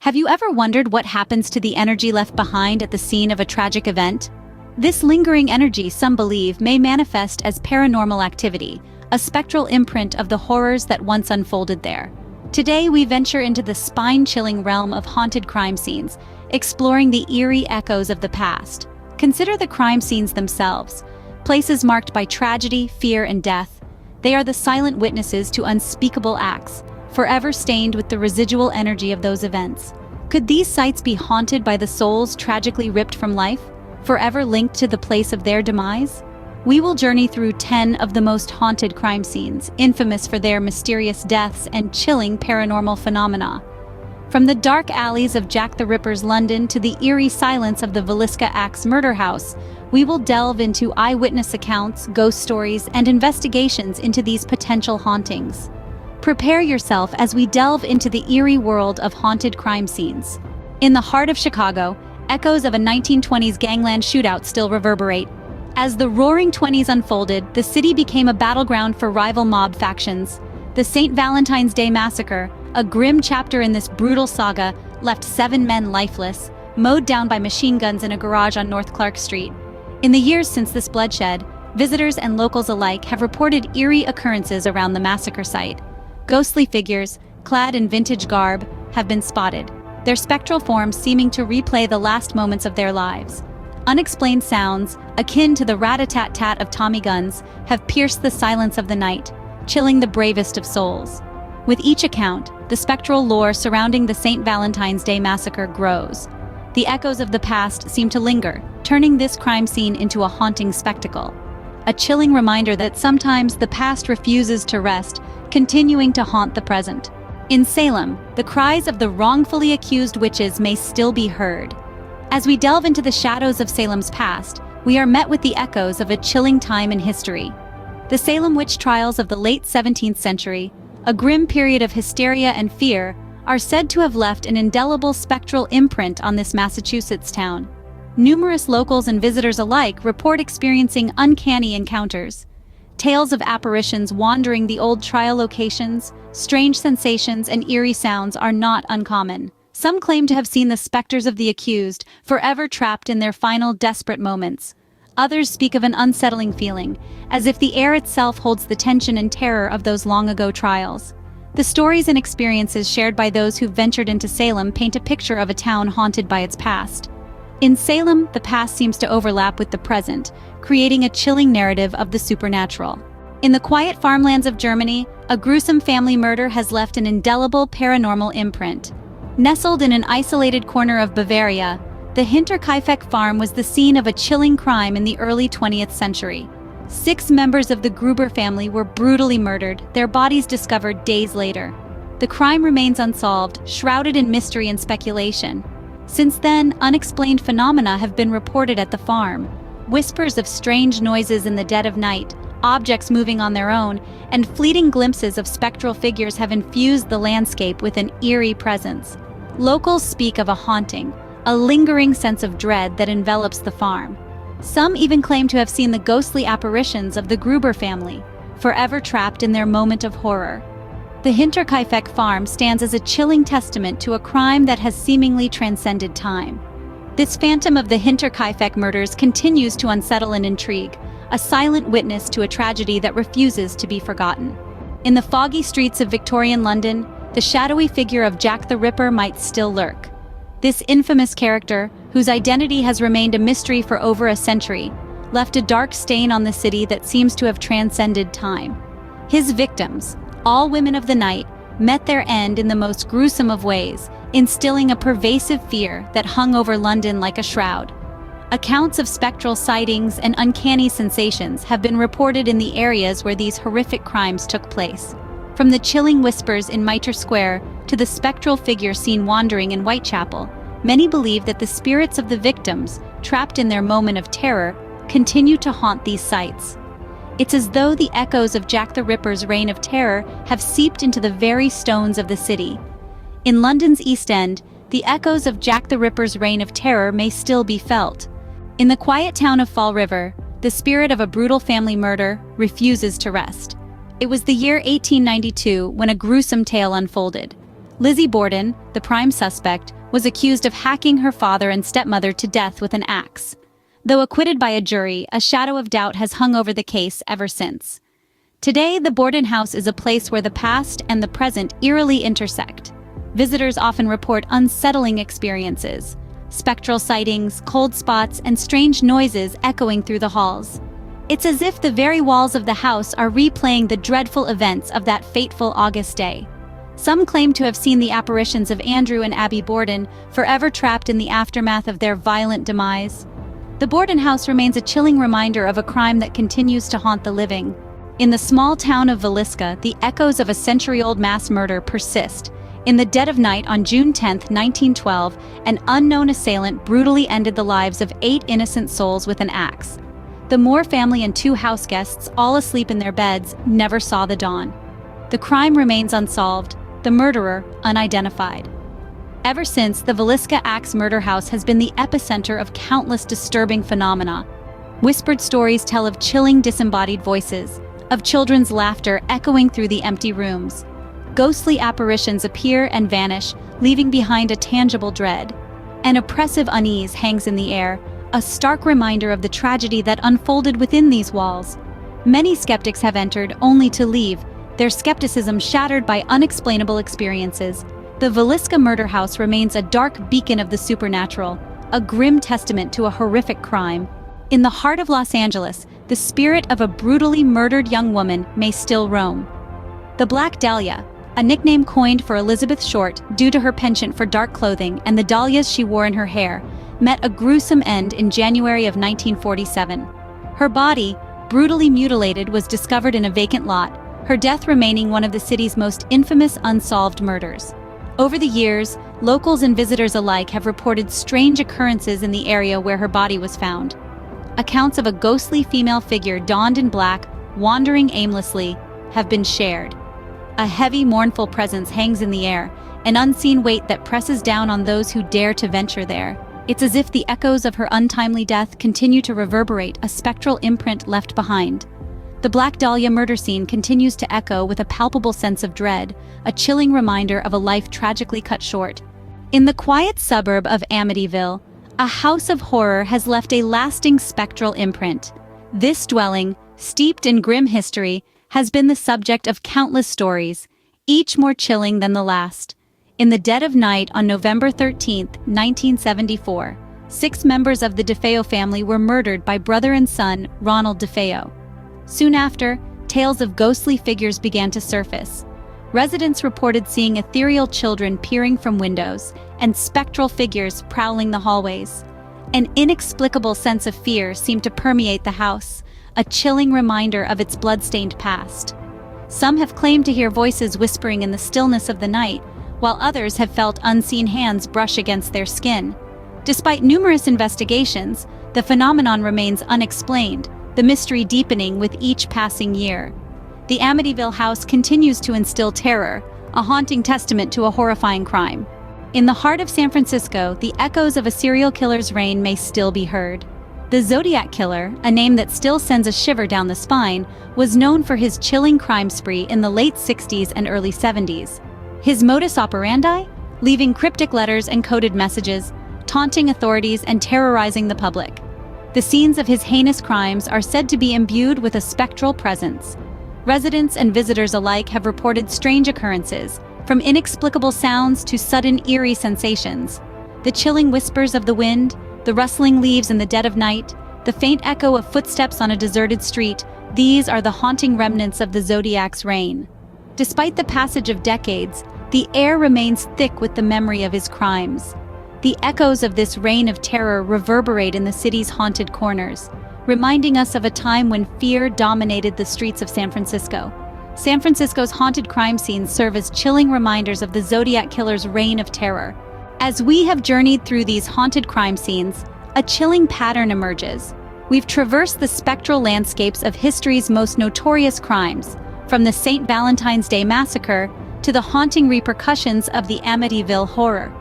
Have you ever wondered what happens to the energy left behind at the scene of a tragic event? This lingering energy, some believe, may manifest as paranormal activity, a spectral imprint of the horrors that once unfolded there. Today we venture into the spine-chilling realm of haunted crime scenes, exploring the eerie echoes of the past. Consider the crime scenes themselves. Places marked by tragedy, fear, and death. They are the silent witnesses to unspeakable acts, forever stained with the residual energy of those events. Could these sites be haunted by the souls tragically ripped from life, forever linked to the place of their demise? We will journey through 10 of the most haunted crime scenes, infamous for their mysterious deaths and chilling paranormal phenomena. From the dark alleys of Jack the Ripper's London to the eerie silence of the Villisca Axe murder house, we will delve into eyewitness accounts, ghost stories, and investigations into these potential hauntings. Prepare yourself as we delve into the eerie world of haunted crime scenes. In the heart of Chicago, echoes of a 1920s gangland shootout still reverberate. As the roaring 20s unfolded, the city became a battleground for rival mob factions. The St. Valentine's Day Massacre, a grim chapter in this brutal saga, left 7 men lifeless, mowed down by machine guns in a garage on North Clark Street. In the years since this bloodshed, visitors and locals alike have reported eerie occurrences around the massacre site. Ghostly figures, clad in vintage garb, have been spotted, their spectral forms seeming to replay the last moments of their lives. Unexplained sounds, akin to the rat-a-tat-tat of Tommy guns, have pierced the silence of the night, chilling the bravest of souls. With each account, the spectral lore surrounding the St. Valentine's Day Massacre grows. The echoes of the past seem to linger, turning this crime scene into a haunting spectacle. A chilling reminder that sometimes the past refuses to rest, continuing to haunt the present. In Salem, the cries of the wrongfully accused witches may still be heard. As we delve into the shadows of Salem's past, we are met with the echoes of a chilling time in history. The Salem witch trials of the late 17th century, a grim period of hysteria and fear, are said to have left an indelible spectral imprint on this Massachusetts town. Numerous locals and visitors alike report experiencing uncanny encounters. Tales of apparitions wandering the old trial locations, strange sensations, and eerie sounds are not uncommon. Some claim to have seen the specters of the accused, forever trapped in their final desperate moments. Others speak of an unsettling feeling, as if the air itself holds the tension and terror of those long-ago trials. The stories and experiences shared by those who ventured into Salem paint a picture of a town haunted by its past. In Salem, the past seems to overlap with the present, creating a chilling narrative of the supernatural. In the quiet farmlands of Germany, a gruesome family murder has left an indelible paranormal imprint. Nestled in an isolated corner of Bavaria, the Hinterkaifeck farm was the scene of a chilling crime in the early 20th century. 6 members of the Gruber family were brutally murdered, their bodies discovered days later. The crime remains unsolved, shrouded in mystery and speculation. Since then, unexplained phenomena have been reported at the farm. Whispers of strange noises in the dead of night, objects moving on their own, and fleeting glimpses of spectral figures have infused the landscape with an eerie presence. Locals speak of a haunting, a lingering sense of dread that envelops the farm. Some even claim to have seen the ghostly apparitions of the Gruber family, forever trapped in their moment of horror. The Hinterkaifeck farm stands as a chilling testament to a crime that has seemingly transcended time. This phantom of the Hinterkaifeck murders continues to unsettle and intrigue, a silent witness to a tragedy that refuses to be forgotten. In the foggy streets of Victorian London, the shadowy figure of Jack the Ripper might still lurk. This infamous character, whose identity has remained a mystery for over a century, left a dark stain on the city that seems to have transcended time. His victims, all women of the night, met their end in the most gruesome of ways, instilling a pervasive fear that hung over London like a shroud. Accounts of spectral sightings and uncanny sensations have been reported in the areas where these horrific crimes took place. From the chilling whispers in Mitre Square to the spectral figure seen wandering in Whitechapel, many believe that the spirits of the victims, trapped in their moment of terror, continue to haunt these sites. It's as though the echoes of Jack the Ripper's reign of terror have seeped into the very stones of the city. In London's East End, the echoes of Jack the Ripper's reign of terror may still be felt. In the quiet town of Fall River, the spirit of a brutal family murder refuses to rest. It was the year 1892 when a gruesome tale unfolded. Lizzie Borden, the prime suspect, was accused of hacking her father and stepmother to death with an axe. Though acquitted by a jury, a shadow of doubt has hung over the case ever since. Today, the Borden house is a place where the past and the present eerily intersect. Visitors often report unsettling experiences, spectral sightings, cold spots, and strange noises echoing through the halls. It's as if the very walls of the house are replaying the dreadful events of that fateful August day. Some claim to have seen the apparitions of Andrew and Abby Borden, forever trapped in the aftermath of their violent demise. The Borden house remains a chilling reminder of a crime that continues to haunt the living. In the small town of Villisca, the echoes of a century-old mass murder persist. In the dead of night on June 10, 1912, an unknown assailant brutally ended the lives of 8 innocent souls with an axe. The Moore family and 2 house guests, all asleep in their beds, never saw the dawn. The crime remains unsolved, the murderer unidentified. Ever since, the Villisca Axe Murder House has been the epicenter of countless disturbing phenomena. Whispered stories tell of chilling disembodied voices, of children's laughter echoing through the empty rooms. Ghostly apparitions appear and vanish, leaving behind a tangible dread. An oppressive unease hangs in the air, a stark reminder of the tragedy that unfolded within these walls. Many skeptics have entered only to leave, their skepticism shattered by unexplainable experiences. The Villisca Murder House remains a dark beacon of the supernatural, a grim testament to a horrific crime. In the heart of Los Angeles, the spirit of a brutally murdered young woman may still roam. The Black Dahlia, a nickname coined for Elizabeth Short due to her penchant for dark clothing and the dahlias she wore in her hair, met a gruesome end in January of 1947. Her body, brutally mutilated, was discovered in a vacant lot, her death remaining one of the city's most infamous unsolved murders. Over the years, locals and visitors alike have reported strange occurrences in the area where her body was found. Accounts of a ghostly female figure donned in black, wandering aimlessly, have been shared. A heavy, mournful presence hangs in the air, an unseen weight that presses down on those who dare to venture there. It's as if the echoes of her untimely death continue to reverberate, a spectral imprint left behind. The Black Dahlia murder scene continues to echo with a palpable sense of dread, a chilling reminder of a life tragically cut short. In the quiet suburb of Amityville, a house of horror has left a lasting spectral imprint. This dwelling, steeped in grim history, has been the subject of countless stories, each more chilling than the last. In the dead of night on November 13, 1974, 6 members of the DeFeo family were murdered by brother and son Ronald DeFeo. Soon after, tales of ghostly figures began to surface. Residents reported seeing ethereal children peering from windows and spectral figures prowling the hallways. An inexplicable sense of fear seemed to permeate the house, a chilling reminder of its blood-stained past. Some have claimed to hear voices whispering in the stillness of the night, while others have felt unseen hands brush against their skin. Despite numerous investigations, the phenomenon remains unexplained, the mystery deepening with each passing year. The Amityville house continues to instill terror, a haunting testament to a horrifying crime. In the heart of San Francisco, the echoes of a serial killer's reign may still be heard. The Zodiac Killer, a name that still sends a shiver down the spine, was known for his chilling crime spree in the late 60s and early 70s. His modus operandi? Leaving cryptic letters and coded messages, taunting authorities and terrorizing the public. The scenes of his heinous crimes are said to be imbued with a spectral presence. Residents and visitors alike have reported strange occurrences, from inexplicable sounds to sudden eerie sensations. The chilling whispers of the wind, the rustling leaves in the dead of night, the faint echo of footsteps on a deserted street, these are the haunting remnants of the Zodiac's reign. Despite the passage of decades, the air remains thick with the memory of his crimes. The echoes of this reign of terror reverberate in the city's haunted corners, reminding us of a time when fear dominated the streets of San Francisco. San Francisco's haunted crime scenes serve as chilling reminders of the Zodiac Killer's reign of terror. As we have journeyed through these haunted crime scenes, a chilling pattern emerges. We've traversed the spectral landscapes of history's most notorious crimes, from the St. Valentine's Day Massacre to the haunting repercussions of the Amityville horror.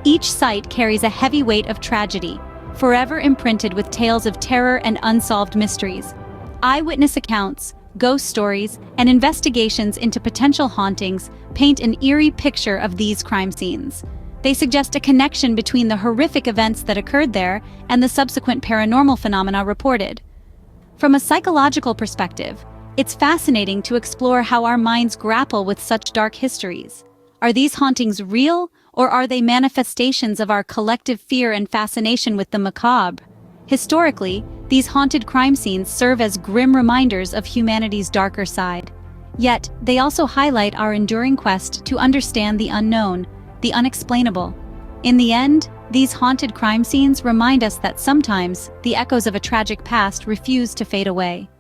Each site carries a heavy weight of tragedy, forever imprinted with tales of terror and unsolved mysteries. Eyewitness accounts, ghost stories, and investigations into potential hauntings paint an eerie picture of these crime scenes. They suggest a connection between the horrific events that occurred there and the subsequent paranormal phenomena reported. From a psychological perspective, it's fascinating to explore how our minds grapple with such dark histories. Are these hauntings real, or are they manifestations of our collective fear and fascination with the macabre? Historically, these haunted crime scenes serve as grim reminders of humanity's darker side. Yet, they also highlight our enduring quest to understand the unknown, the unexplainable. In the end, these haunted crime scenes remind us that sometimes the echoes of a tragic past refuse to fade away.